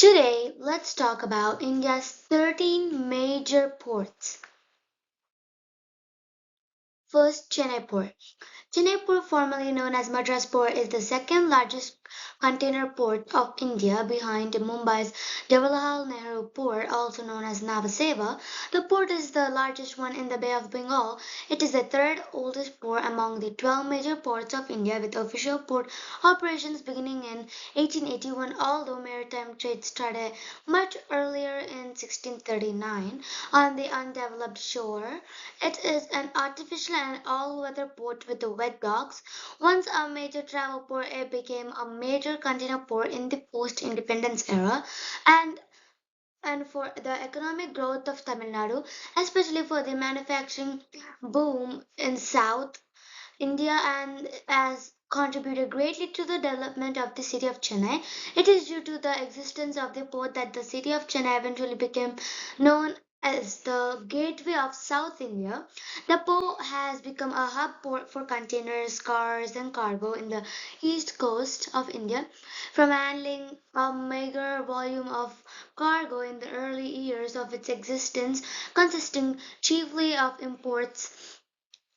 Today, let's talk about India's 13 major ports. First, Chennai Port. Chennai Port, formerly known as Madras Port, is the second largest container port of India behind Mumbai's Jawaharlal Nehru Port, also known as Nava Seva. The port is the largest one in the Bay of Bengal. It is the third oldest port among the 12 major ports of India, with official port operations beginning in 1881, although maritime trade started much earlier in 1639 on the undeveloped shore. It is an artificial and all-weather port with the wet docks. Once a major travel port, it became a major container port in the post-independence era, and for the economic growth of Tamil Nadu, especially for the manufacturing boom in South India, and has contributed greatly to the development of the city of Chennai. It is due to the existence of the port that the city of Chennai eventually became known as the gateway of South India. The port has become a hub port for containers, cars, and cargo in the east coast of India. From handling a meager volume of cargo in the early years of its existence, consisting chiefly of imports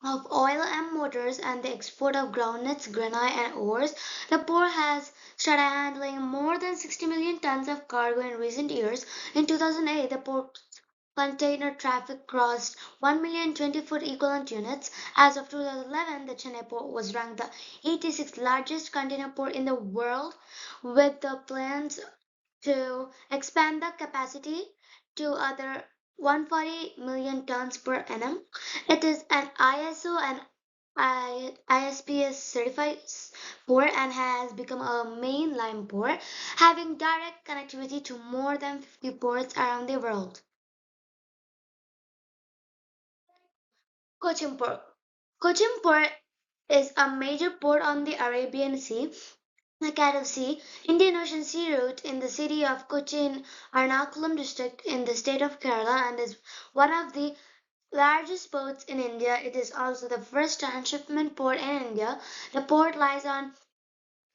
of oil and motors and the export of groundnuts, granite, and ores, the port has started handling more than 60 million tons of cargo in recent years. In 2008, the port's container traffic crossed 1 million 20-foot equivalent units. As of 2011, the Chennai port was ranked the 86th largest container port in the world, with the plans to expand the capacity to other 140 million tons per annum. It is an ISO and ISPS certified port and has become a mainline port, having direct connectivity to more than 50 ports around the world. Cochin Port. Cochin Port is a major port on the Arabian Sea, Nakada Sea, Indian Ocean Sea route in the city of Cochin, Ernakulam district in the state of Kerala, and is one of the largest ports in India. It is also the first transshipment port in India. The port lies on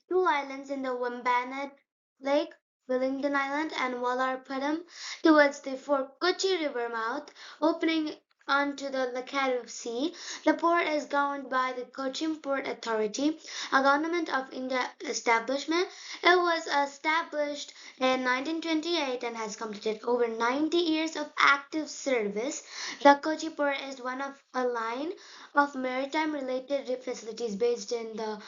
two islands in the Wembanad Lake, Wellington Island and Vallarpadam, towards the Fort Kochi River mouth, opening onto the Lakadu Sea. The port is governed by the Cochin Port Authority, a government of India establishment. It was established in 1928 and has completed over 90 years of active service. The Kochi port is one of a line of maritime related facilities based in the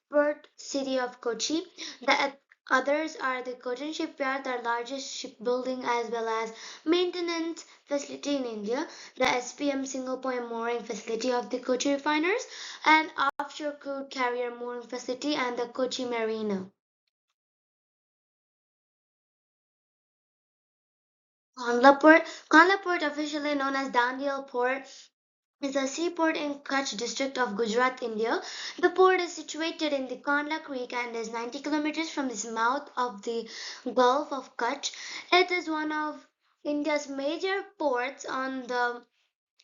port city of Kochi. The others are the Cotton Shipyard, the largest shipbuilding as well as maintenance facility in India, the SPM single point mooring facility of the Kochi refiners, and offshore crude carrier mooring facility and the Kochi Marina. Kandla Port, Kandla Port, officially known as Dandial Port, is a seaport in Kutch district of Gujarat, India. The port is situated in the Kandla Creek and is 90 kilometers from the mouth of the Gulf of Kutch. It is one of India's major ports on the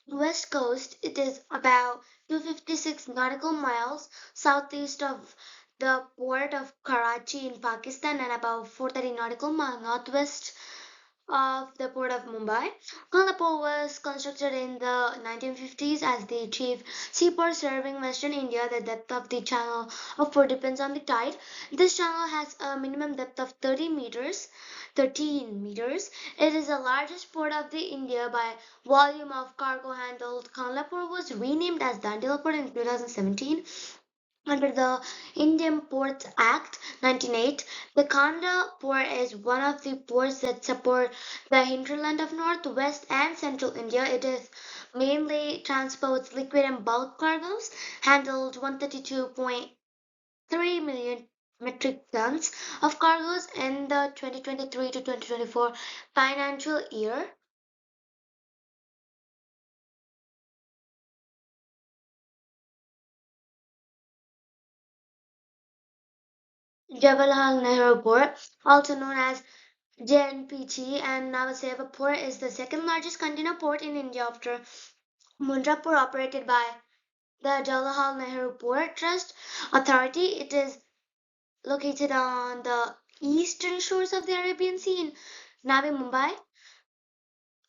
west coast. It is about 256 nautical miles southeast of the port of Karachi in Pakistan and about 430 nautical miles northwest of the port of Mumbai. Colombo was constructed in the 1950s as the chief seaport serving Western India. The depth of the channel of port depends on the tide. This channel has a minimum depth of 30 meters. 13 meters. It is the largest port of the India by volume of cargo handled. Kanlapur was renamed as Dandilapur in 2017 under the Indian Ports Act 1908. The Kanda port is one of the ports that support the hinterland of North, West, and Central India. It is mainly transports liquid and bulk cargoes, handled 132.3 million metric tons of cargoes in the 2023 to 2024 financial year. Jawaharlal Nehru Port, also known as JNPT, and Navaseva Port, is the second largest container port in India after Mundra Port, operated by the Jawaharlal Nehru Port Trust Authority. It is located on the eastern shores of the Arabian Sea in Navi Mumbai,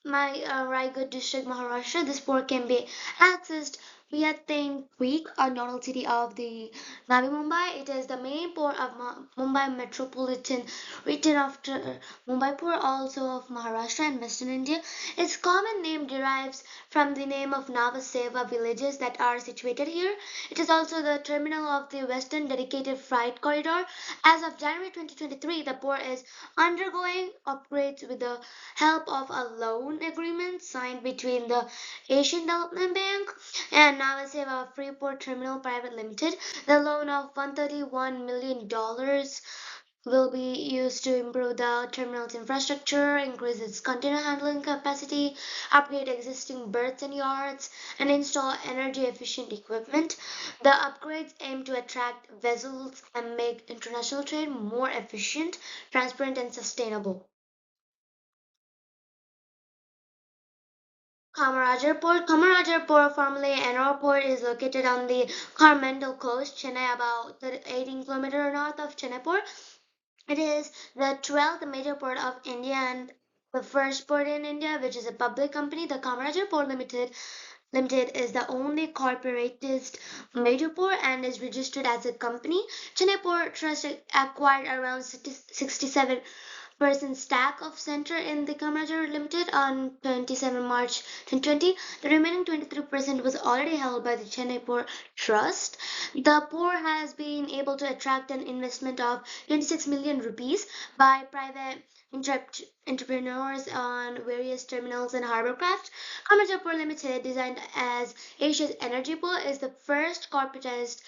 my Raigad district, Maharashtra. This port can be accessed via Thain Creek, a nodal city of the Navi Mumbai. It is the main port of Mumbai metropolitan region after Mumbai port, also of Maharashtra and Western India. Its common name derives from the name of Nava Seva villages that are situated here. It is also the terminal of the Western Dedicated Freight Corridor. As of January 2023, the port is undergoing upgrades with the help of a loan agreement signed between the Asian Development Bank and Navaseva Freeport Terminal Private Limited. The loan of $131 million will be used to improve the terminal's infrastructure, increase its container handling capacity, upgrade existing berths and yards, and install energy efficient equipment. The upgrades aim to attract vessels and make international trade more efficient, transparent, and sustainable. Kamarajar Port. Kamarajar Port, formerly Ennore Port, is located on the Coromandel coast, Chennai, about 18 kilometers north of Chennai Port. It is the 12th major port of India and the first port in India, which is a public company. The Kamarajar Port Limited is the only corporatist major port and is registered as a company. Chennai Port Trust acquired around 67% stack of Center in the Kamarajar Limited on 27 March 2020. The remaining 23% was already held by the Chennai Port Trust. The port has been able to attract an investment of 26 million rupees by private entrepreneurs on various terminals and harbor craft. Kamarajar Port Limited, designed as Asia's energy port, is the first corporatized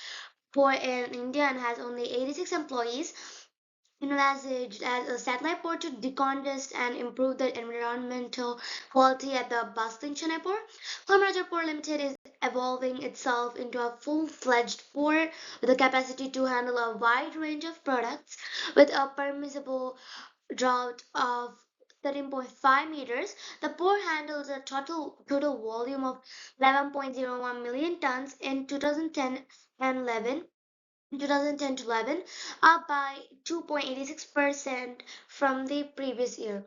port in India and has only 86 employees. Envisaged as a satellite port to decongest and improve the environmental quality at the bustling Chennai port. Kamarajar Port Limited is evolving itself into a full-fledged port with the capacity to handle a wide range of products with a permissible draught of 13.5 meters. The port handles a total volume of 11.01 million tons in 2010 and 11 2010 to 11, up by 2.86% from the previous year.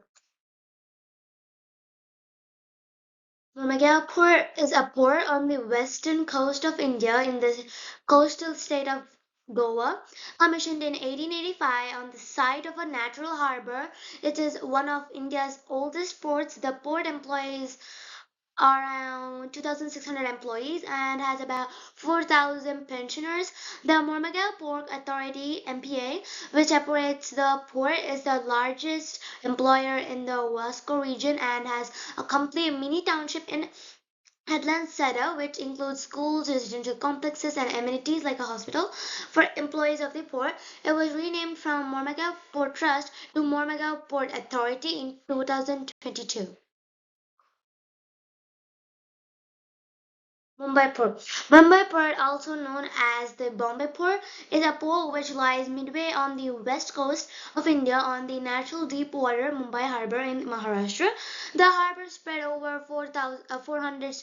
Megapur is a port on the western coast of India in the coastal state of Goa. Commissioned in 1885 on the site of a natural harbor, it is one of India's oldest ports. The port employs around 2,600 employees and has about 4,000 pensioners. The Mormagal Port Authority (MPA), which operates the port, is the largest employer in the Vasco region and has a complete mini township in Headland Cedar, which includes schools, residential complexes, and amenities like a hospital. For employees of the port, it was renamed from Mormagal Port Trust to Mormagal Port Authority in 2022. Mumbai Port. Mumbai Port, also known as the Bombay Port, is a port which lies midway on the west coast of India on the natural deep water Mumbai Harbour in Maharashtra. The harbour spread over 400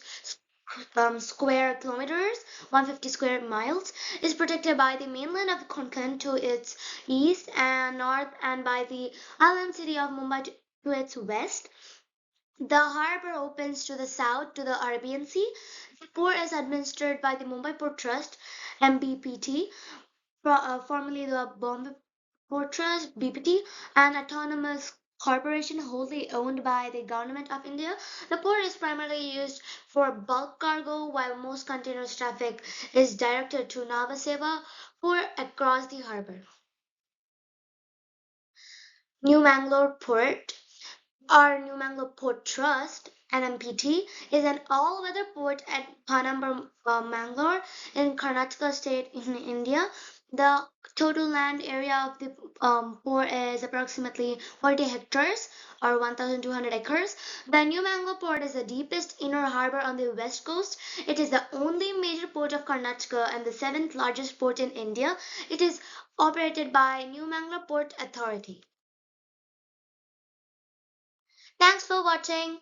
square kilometers, 150 square miles, is protected by the mainland of Konkan to its east and north and by the island city of Mumbai to its west. The harbour opens to the south to the Arabian Sea. The port is administered by the Mumbai Port Trust (MBPT), formerly the Bombay Port Trust (BPT), an autonomous corporation wholly owned by the Government of India. The port is primarily used for bulk cargo, while most containers traffic is directed to Nava Seva port across the harbour. New Mangalore Port Our New Mangalore Port Trust (NMPT) is an all-weather port at Panambur, Mangalore in Karnataka state in India. The total land area of the port is approximately 40 hectares or 1,200 acres. The New Mangalore port is the deepest inner harbor on the west coast. It is the only major port of Karnataka and the seventh largest port in India. It is operated by New Mangalore Port Authority. Thanks for watching.